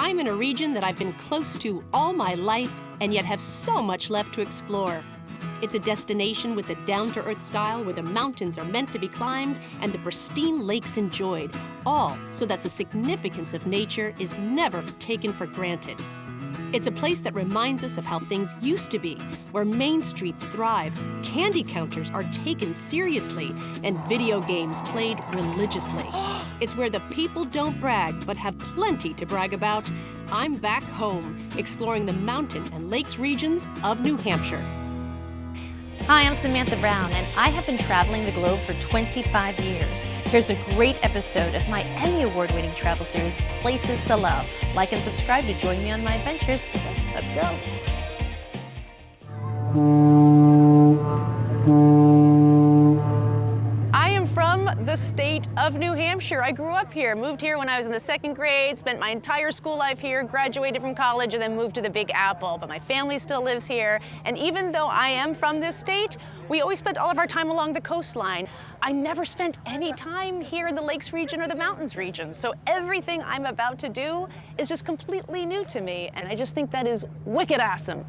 I'm in a region that I've been close to all my life and yet have so much left to explore. It's a destination with a down-to-earth style where the mountains are meant to be climbed and the pristine lakes enjoyed, all so that the significance of nature is never taken for granted. It's a place that reminds us of how things used to be, where main streets thrive, candy counters are taken seriously, and video games played religiously. It's where the people don't brag, but have plenty to brag about. I'm back home, exploring the mountain and lakes regions of New Hampshire. Hi, I'm Samantha Brown, and I have been traveling the globe for 25 years. Here's a great episode of my Emmy Award-winning travel series, Places to Love. Like and subscribe to join me on my adventures. Let's go. I am from the state of New Hampshire. I grew up here, moved here when I was in the 2nd grade, spent my entire school life here, graduated from college, and then moved to the Big Apple. But my family still lives here, and even though I am from this state, we always spent all of our time along the coastline. I never spent any time here in the lakes region or the mountains region, so everything I'm about to do is just completely new to me, and I just think that is wicked awesome.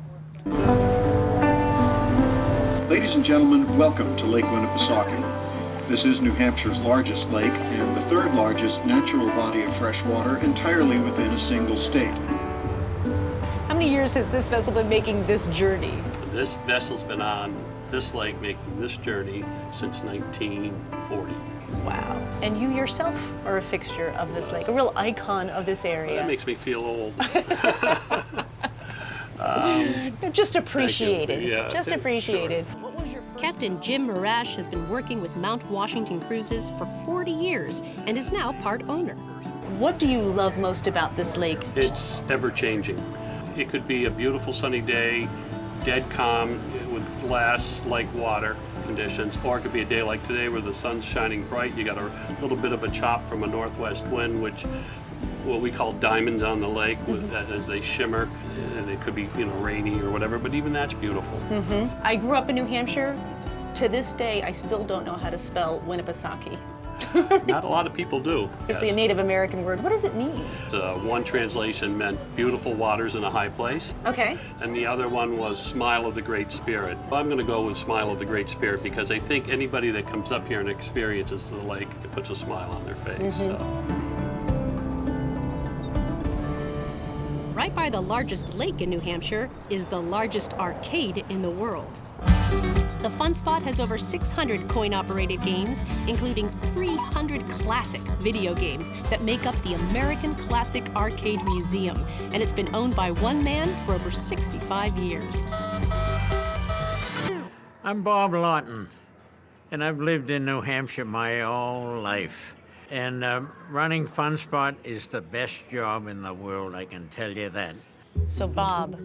Ladies and gentlemen, welcome to Lake Winnipesaukee. This is New Hampshire's largest lake and the 3rd largest natural body of fresh water entirely within a single state. How many years has this vessel been making this journey? This vessel's been on this lake making this journey since 1940. Wow. And you yourself are a fixture of this lake, a real icon of this area. That makes me feel old. Just appreciated. Yeah, just appreciated. Sure. Captain Jim Marash has been working with Mount Washington Cruises for 40 years and is now part owner. What do you love most about this lake? It's ever-changing. It could be a beautiful sunny day, dead calm with glass-like water conditions, or it could be a day like today where the sun's shining bright. You got a little bit of a chop from a northwest wind, which what we call diamonds on the lake as they shimmer, and it could be rainy or whatever, but even that's beautiful. I grew up in New Hampshire. To this day, I still don't know how to spell Winnipesaukee. Not a lot of people do. It's a Native American word. What does it mean? One translation meant beautiful waters in a high place. Okay. And the other one was Smile of the Great Spirit. I'm going to go with Smile of the Great Spirit because I think anybody that comes up here and experiences the lake, it puts a smile on their face. Right by the largest lake in New Hampshire is the largest arcade in the world. The Funspot has over 600 coin-operated games, including 300 classic video games that make up the American Classic Arcade Museum, and it's been owned by one man for over 65 years. I'm Bob Lawton, and I've lived in New Hampshire my whole life. And running Funspot is the best job in the world, I can tell you that. So Bob,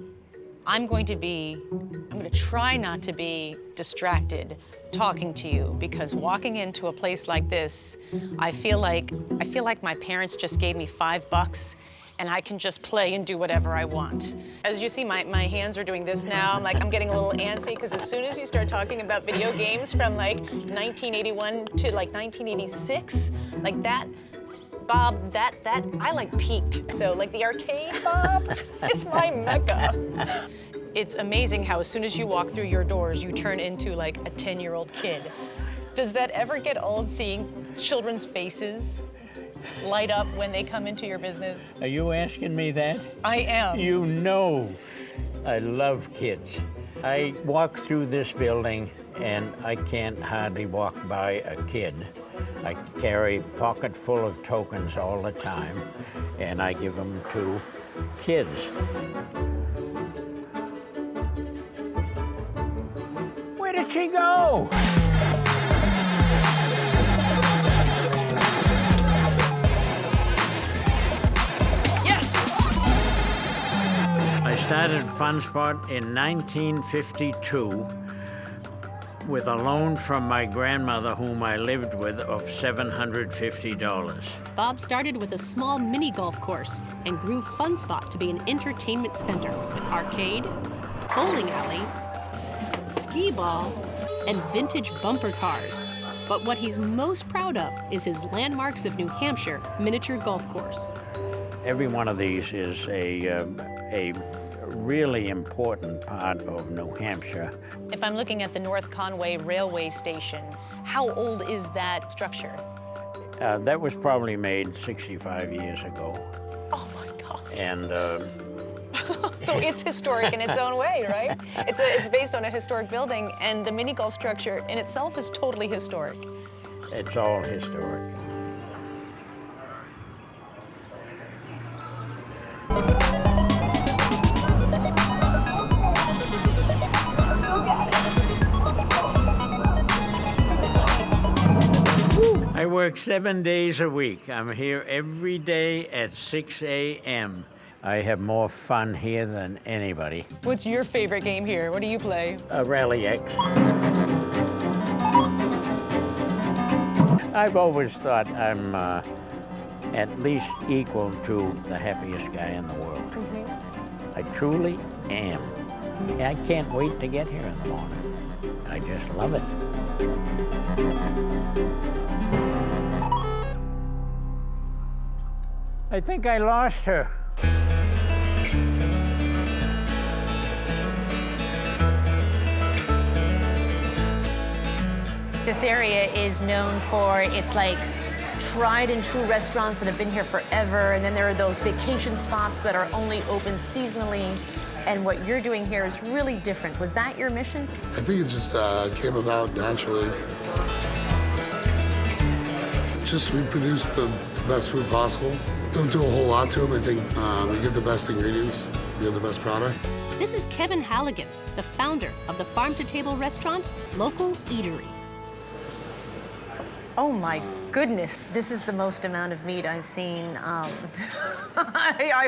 I'm going to try not to be distracted talking to you, because walking into a place like this, I feel like my parents just gave me $5 and I can just play and do whatever I want. As you see, my hands are doing this now. I'm getting a little antsy, because as soon as you start talking about video games from 1981 to 1986, that, Bob, that I peaked. So the arcade, Bob, is my mecca. It's amazing how as soon as you walk through your doors, you turn into a 10-year-old kid. Does that ever get old, seeing children's faces light up when they come into your business? Are you asking me that? I am. You know I love kids. I walk through this building and I can't hardly walk by a kid. I carry a pocket full of tokens all the time, and I give them to kids. Where did she go? I started Funspot in 1952 with a loan from my grandmother, whom I lived with, of $750. Bob started with a small mini golf course and grew Funspot to be an entertainment center with arcade, bowling alley, skee ball, and vintage bumper cars. But what he's most proud of is his Landmarks of New Hampshire miniature golf course. Every one of these is a really important part of New Hampshire. If I'm looking at the North Conway Railway Station, how old is that structure? That was probably made 65 years ago. Oh my gosh. And So it's historic in its own way, right? It's based on a historic building, and the mini golf structure in itself is totally historic. it's all historic. I work 7 days a week. I'm here every day at 6 a.m. I have more fun here than anybody. What's your favorite game here? What do you play? Rally X. I've always thought I'm at least equal to the happiest guy in the world. I truly am. I can't wait to get here in the morning. I just love it. I think I lost her. This area is known for its like tried and true restaurants that have been here forever, and then there are those vacation spots that are only open seasonally. And what you're doing here is really different. Was that your mission? I think it just came about naturally. Just we produce the best food possible. Don't do a whole lot to them. I think we get the best ingredients. We have the best product. This is Kevin Halligan, the founder of the farm-to-table restaurant, Local Eatery. Oh my goodness, this is the most amount of meat I've seen. I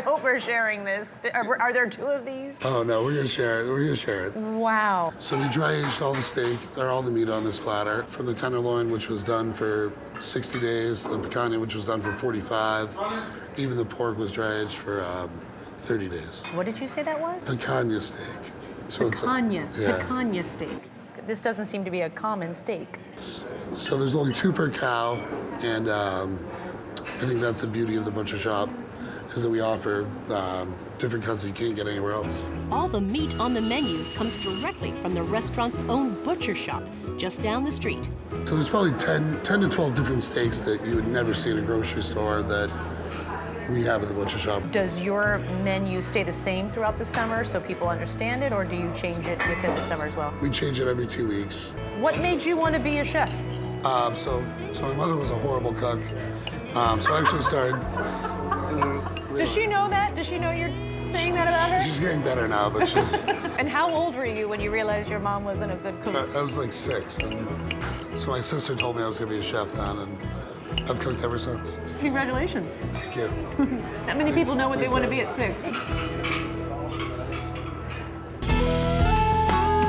hope we're sharing this. Are there two of these? Oh no, we're gonna share it. We're gonna share it. Wow. So we dry aged all the steak or all the meat on this platter. From the tenderloin, which was done for 60 days, the picanha, which was done for 45. Even the pork was dry aged for 30 days. What did you say that was? Picanha steak. So Picanha. yeah. Picanha steak. This doesn't seem to be a common steak. So there's only 2 per cow, and I think that's the beauty of the butcher shop, is that we offer different cuts that you can't get anywhere else. All the meat on the menu comes directly from the restaurant's own butcher shop, just down the street. So there's probably 10 to 12 different steaks that you would never see in a grocery store that we have at the butcher shop. Does your menu stay the same throughout the summer so people understand it, or do you change it within the summer as well? We change it every 2 weeks. What made you want to be a chef? So my mother was a horrible cook. So I actually started. Does she know that? Does she know you're saying that about her? She's getting better now, but she's. And how old were you when you realized your mom wasn't a good cook? I was like 6, and so my sister told me I was gonna be a chef then, and I've cooked ever since. Congratulations. Thank you. Not many people know what they want to be at 6.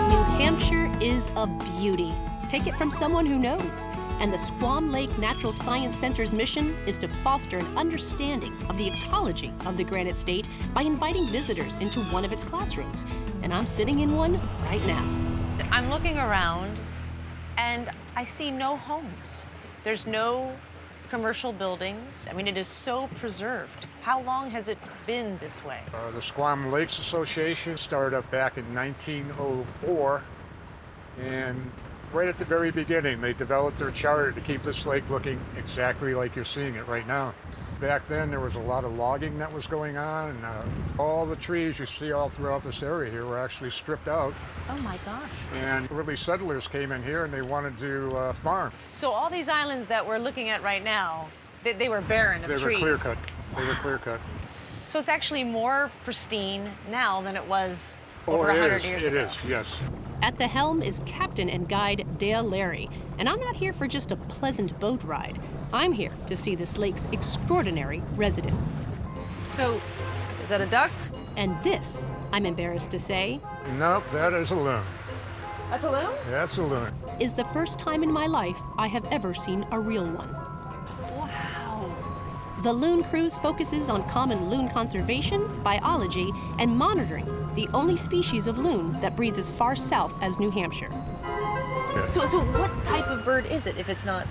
New Hampshire is a beauty. Take it from someone who knows. And the Squam Lake Natural Science Center's mission is to foster an understanding of the ecology of the Granite State by inviting visitors into one of its classrooms. And I'm sitting in one right now. I'm looking around, and I see no homes. There's no commercial buildings. I mean, it is so preserved. How long has it been this way? The Squam Lakes Association started up back in 1904, and right at the very beginning, they developed their charter to keep this lake looking exactly like you're seeing it right now. Back then, there was a lot of logging that was going on, and all the trees you see all throughout this area here were actually stripped out. Oh my gosh. And early settlers came in here and they wanted to farm. So all these islands that we're looking at right now, they were barren of trees. They were clear cut. They were clear cut. So it's actually more pristine now than it was over 100 years ago. It is, yes. At the helm is Captain and Guide Dale Larry, and I'm not here for just a pleasant boat ride. I'm here to see this lake's extraordinary residents. So, is that a duck? And this, I'm embarrassed to say, Nope, that is a loon. That's a loon? That's a loon. is the first time in my life I have ever seen a real one. Wow. The Loon Cruise focuses on common loon conservation, biology, and monitoring the only species of loon that breeds as far south as New Hampshire. So what type of bird is it if it's not?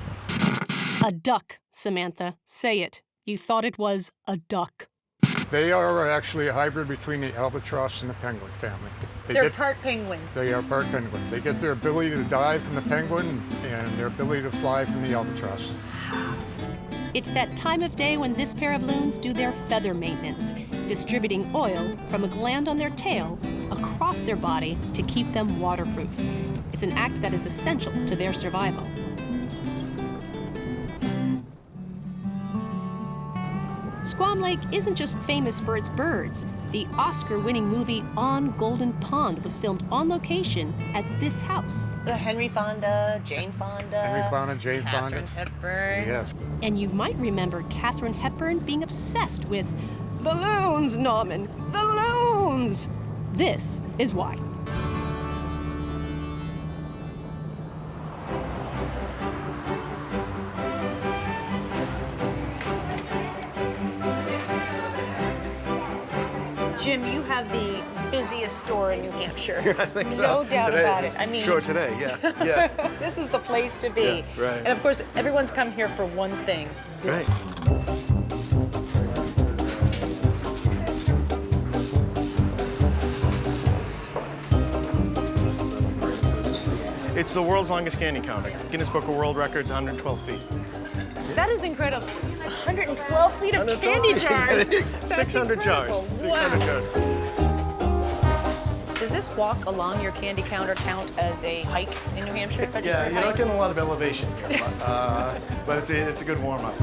A duck, Samantha. Say it. You thought it was a duck. They are actually a hybrid between the albatross and the penguin family. They're part penguin. They are part penguin. They get their ability to dive from the penguin and their ability to fly from the albatross. It's that time of day when this pair of loons do their feather maintenance, distributing oil from a gland on their tail across their body to keep them waterproof. It's an act that is essential to their survival. Squam Lake isn't just famous for its birds. The Oscar-winning movie On Golden Pond was filmed on location at this house. Henry Fonda, Jane Fonda. Henry Fonda, Jane Katharine Fonda. Hepburn. Yes. And you might remember Katharine Hepburn being obsessed with the loons, Norman, the loons. This is why. Jim, you have the busiest store in New Hampshire. I think so. No doubt Today. about it. I mean, Sure, today, yeah. Yes. this is the place to be. Yeah, right. And of course, everyone's come here for one thing. Right. It's the world's longest candy counter. Guinness Book of World Records, 112 feet. That is incredible. 112 feet of 112 candy feet. jars. 600 jars. Wow. 600 jars. Does this walk along your candy counter count as a hike in New Hampshire? Yeah, you're not getting a lot of elevation here, but it's a good warm-up.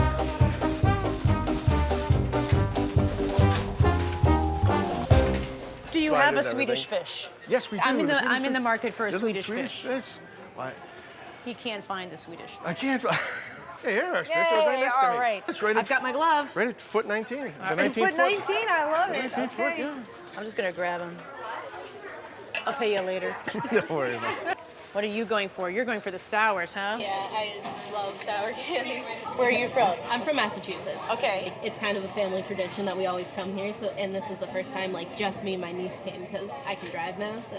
Do you have a Sliders, Swedish everything. fish? Yes, we do. I'm in The the Swedish I'm in the fish. market for a Isn't Swedish Swedish fish. Why? He can't find the Swedish. I can't. Hey, here, our fish Yay, is right next to me. all right. It's right I've got my glove. Right at foot 19. The And 19th foot 19, I love it. 19th foot, Okay. yeah. I'm just gonna grab him. I'll pay you later. Don't worry about it. What are you going for? You're going for the sours, huh? Yeah, I love sour candy. Where are you from? I'm from Massachusetts. Okay. It's kind of a family tradition that we always come here. So, and this is the first time like just me and my niece came because I can drive now. So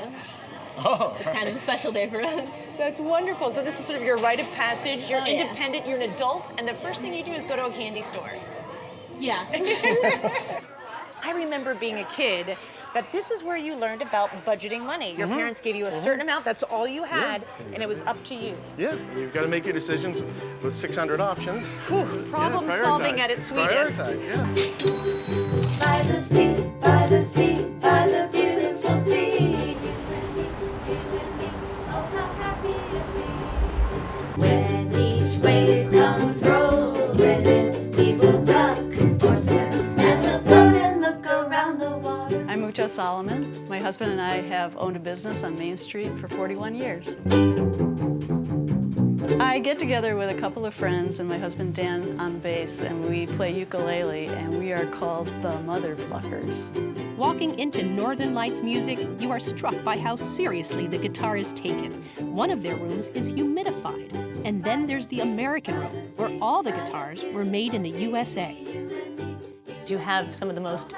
Oh, it's kind of a special day for us. That's wonderful. So this is sort of your rite of passage. You're Oh, yeah. independent, you're an adult, and the first thing you do is go to a candy store. Yeah. I remember being a kid that this is where you learned about budgeting money. Your parents gave you a certain amount, that's all you had, and it was up to you. Yeah, you've got to make your decisions with 600 options. Whew, problem Yeah, solving prioritize. at its sweetest. Prioritize, yeah. By the sea, by the sea, by the beautiful sea. Oh, how happy you'll be. When each wave comes rolling in, people duck or swim, and we'll float and look around the water. I'm Mucho Solomon. My husband and I have owned a business on Main Street for 41 years. I get together with a couple of friends and my husband Dan on bass, and we play ukulele, and we are called the Mother Pluckers. Walking into Northern Lights Music, you are struck by how seriously the guitar is taken. One of their rooms is humidified. And then there's the American room, where all the guitars were made in the USA. You have some of the most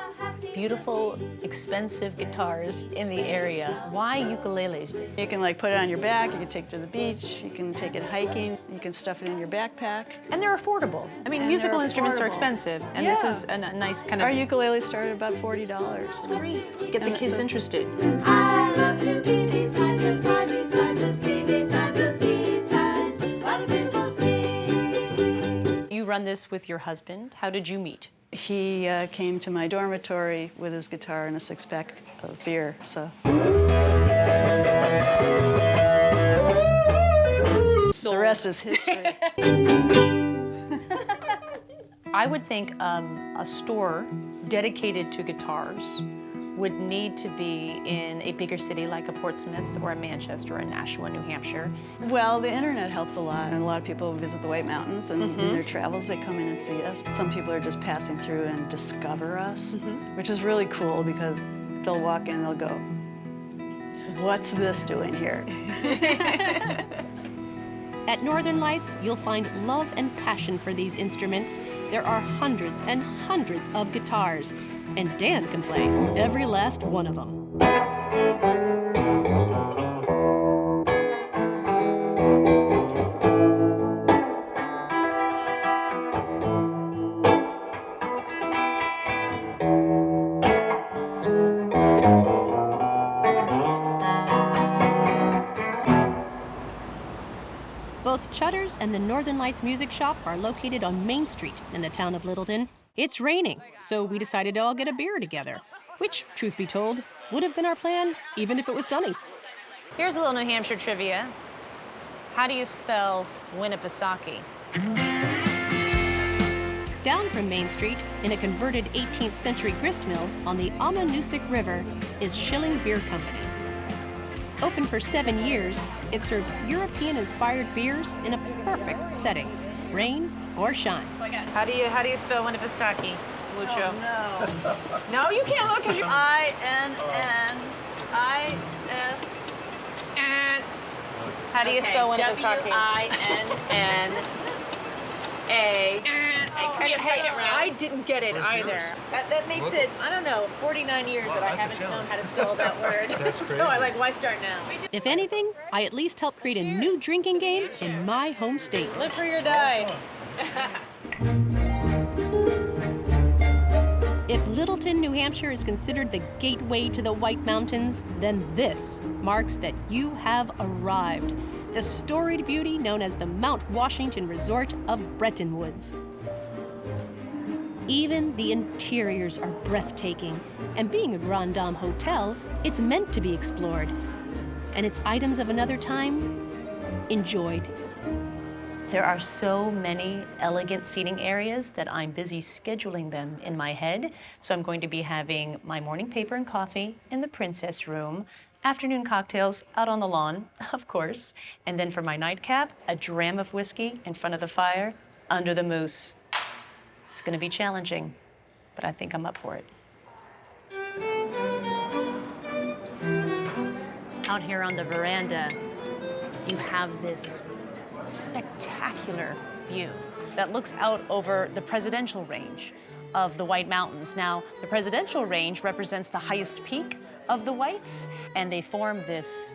beautiful, expensive guitars in the area. Why ukuleles? You can like put it on your back, you can take it to the beach, you can take it hiking, you can stuff it in your backpack. And they're affordable. I mean, And musical they're instruments are affordable. expensive, and Yeah. this is a nice kind of. Our ukulele started about $40. Great. Get the And kids it's a- interested. I love to be beside the sea, beside the sea, beside the seaside, by the beautiful sea. You run this with your husband. How did you meet? He came to my dormitory with his guitar and a six-pack of beer, so. The rest is history. I would think a store dedicated to guitars would need to be in a bigger city like a Portsmouth or a Manchester or a Nashua, New Hampshire. Well, the internet helps a lot, and a lot of people visit the White Mountains, and in their travels they come in and see us. Some people are just passing through and discover us, which is really cool because they'll walk in and they'll go, "What's this doing here?" At Northern Lights, you'll find love and passion for these instruments. There are hundreds and hundreds of guitars, and Dan can play every last one of them. Chutter's and the Northern Lights Music Shop are located on Main Street in the town of Littleton. It's raining, so we decided to all get a beer together, which, truth be told, would have been our plan even if it was sunny. Here's a little New Hampshire trivia. How do you spell Winnipesaukee? Down from Main Street, in a converted 18th century grist mill on the Omni River, is Schilling Beer Co. Open for 7 years, it serves European-inspired beers in a perfect setting, rain or shine. How do you spell Winnipesaukee, Lucho? Oh, no. No, you can't look because you... I-N-N-I-S... And... How do you spell Winnipesaukee? W-I-N-N-A... I didn't get it either. That makes it, I don't know, 49 years that I haven't known how to spell that word. That's crazy. So I why start now? If anything, I at least helped create a new drinking game in my home state. Live for your die. If Littleton, New Hampshire is considered the gateway to the White Mountains, then this marks that you have arrived. The storied beauty known as the Mount Washington Resort of Bretton Woods. Even the interiors are breathtaking, and being a Grand Dame hotel, it's meant to be explored. And its items of another time, enjoyed. There are so many elegant seating areas that I'm busy scheduling them in my head. So I'm going to be having my morning paper and coffee in the princess room, afternoon cocktails out on the lawn, of course, and then for my nightcap, a dram of whiskey in front of the fire under the moose. It's going to be challenging, but I think I'm up for it. Out here on the veranda, you have this spectacular view that looks out over the presidential range of the White Mountains. Now, the presidential range represents the highest peak of the Whites, and they form this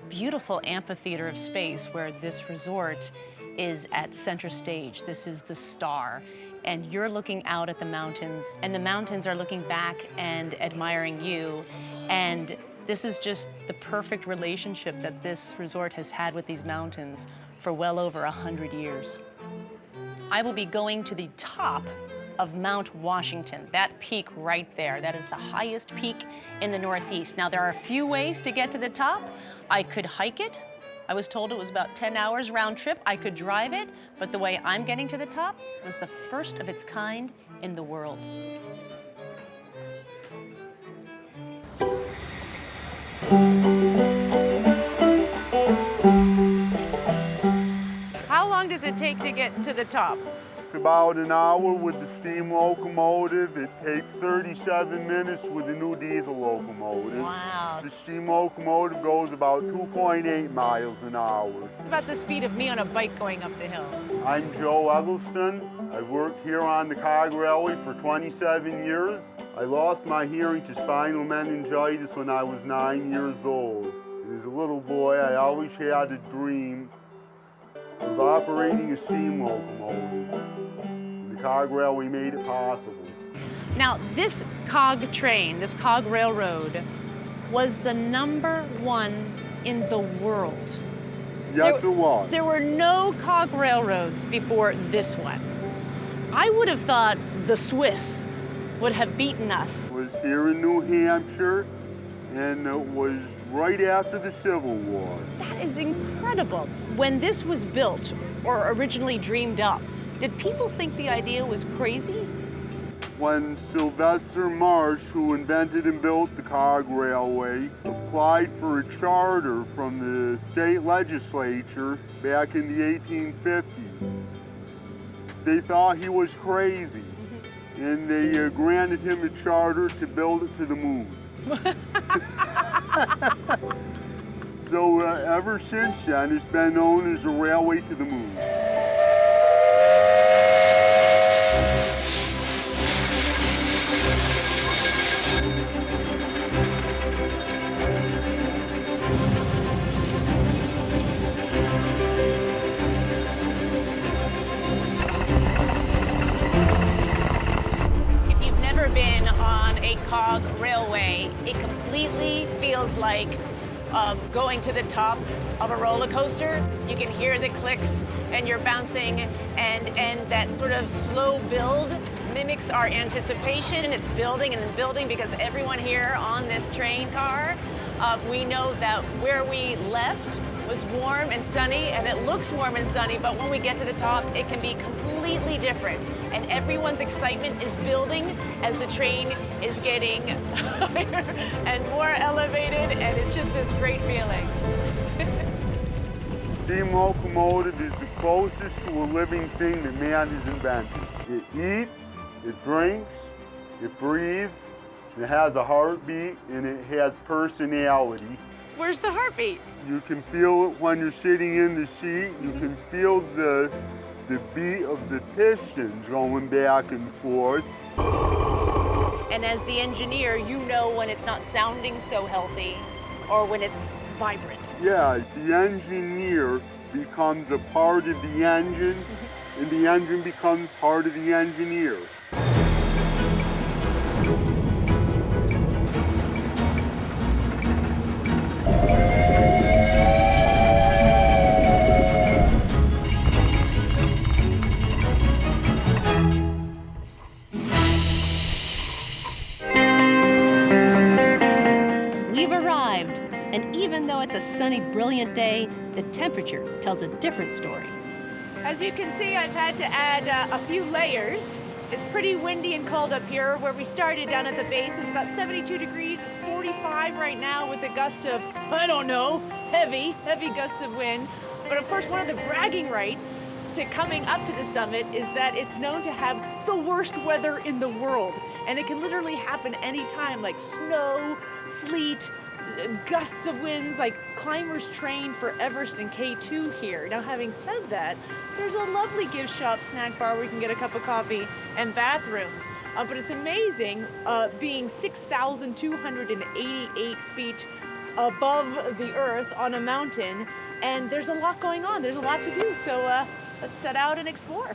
beautiful amphitheater of space where this resort is at center stage. This is the star. And you're looking out at the mountains, and the mountains are looking back and admiring you. And this is just the perfect relationship that this resort has had with these mountains for well over 100 years. I will be going to the top of Mount Washington, that peak right there. That is the highest peak in the Northeast. Now, there are a few ways to get to the top. I could hike it. I was told it was about 10 hours round trip. I could drive it, but the way I'm getting to the top was the first of its kind in the world. How long does it take to get to the top? It's about an hour with the steam locomotive. It takes 37 minutes with the new diesel locomotive. Wow. The steam locomotive goes about 2.8 miles an hour. What about the speed of me on a bike going up the hill? I'm Joe Eggleston. I've worked here on the Cog Railway for 27 years. I lost my hearing to spinal meningitis when I was 9 years old. And as a little boy, I always had a dream of operating a steam locomotive. The Cog Railway made it possible. Now, this cog train, this cog railroad, was the #1 in the world. Yes, it was. There were no cog railroads before this one. I would have thought the Swiss would have beaten us. It was here in New Hampshire, and it was right after the Civil War. That is incredible. When this was built or originally dreamed up, did people think the idea was crazy? When Sylvester Marsh, who invented and built the Cog Railway, applied for a charter from the state legislature back in the 1850s, they thought he was crazy, and they granted him a charter to build it to the moon. So ever since then, it's been known as the Railway to the Moon. If you've never been on a cog railway, it completely feels like going to the top of a roller coaster. You can hear the clicks and you're bouncing, and that sort of slow build mimics our anticipation. It's building and building because everyone here on this train car, we know that where we left was warm and sunny, and it looks warm and sunny, but when we get to the top, it can be completely different. And everyone's excitement is building as the train is getting higher and more elevated, and it's just this great feeling. Steam locomotive is the closest to a living thing that man has invented. It eats, it drinks, it breathes, it has a heartbeat, and it has personality. Where's the heartbeat? You can feel it when you're sitting in the seat. You can feel the beat of the pistons going back and forth. And as the engineer, you know when it's not sounding so healthy or when it's vibrant. Yeah, the engineer becomes a part of the engine, and the engine becomes part of the engineer. We've arrived, and even though it's a sunny, brilliant day, the temperature tells a different story. As you can see, I've had to add a few layers. It's pretty windy and cold up here. Where we started down at the base was about 72 degrees. It's 45 right now with a gust of, I don't know, heavy gusts of wind. But of course, one of the bragging rights to coming up to the summit is that it's known to have the worst weather in the world. And it can literally happen anytime, like snow, sleet, gusts of winds, like climbers train for Everest and K2 here. Now, having said that, there's a lovely gift shop snack bar where you can get a cup of coffee and bathrooms. But it's amazing being 6,288 feet above the earth on a mountain, and there's a lot going on. There's a lot to do, so let's set out and explore.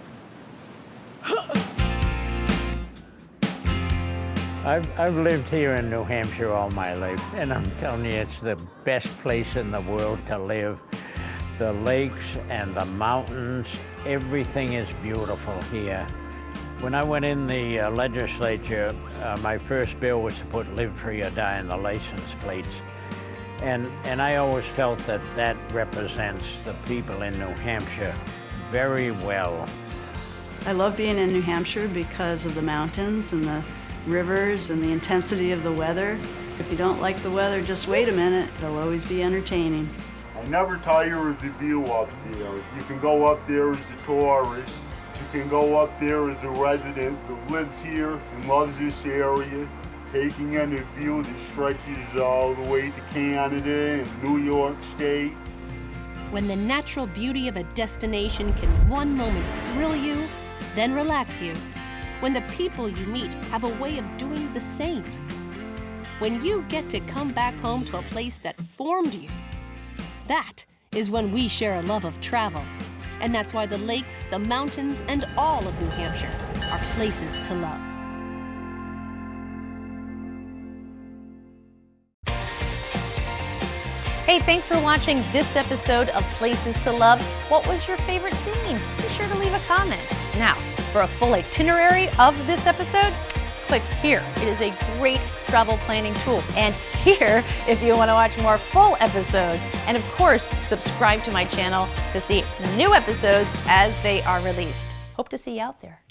I've lived here in New Hampshire all my life, and I'm telling you, it's the best place in the world to live. The lakes and the mountains, everything is beautiful here. When I went in the legislature, my first bill was to put live free or die on the license plates. And I always felt that that represents the people in New Hampshire very well. I love being in New Hampshire because of the mountains and the rivers and the intensity of the weather. If you don't like the weather, just wait a minute. It'll always be entertaining. I never tire of the view up there. You can go up there as a tourist. You can go up there as a resident that lives here and loves this area, taking in a view that stretches all the way to Canada and New York State. When the natural beauty of a destination can one moment thrill you, then relax you. When the people you meet have a way of doing the same. When you get to come back home to a place that formed you. That is when we share a love of travel. And that's why the lakes, the mountains, and all of New Hampshire are places to love. Hey, thanks for watching this episode of Places to Love. What was your favorite scene? Be sure to leave a comment. Now, for a full itinerary of this episode, click here. It is a great travel planning tool. And here, if you want to watch more full episodes. And of course, subscribe to my channel to see new episodes as they are released. Hope to see you out there.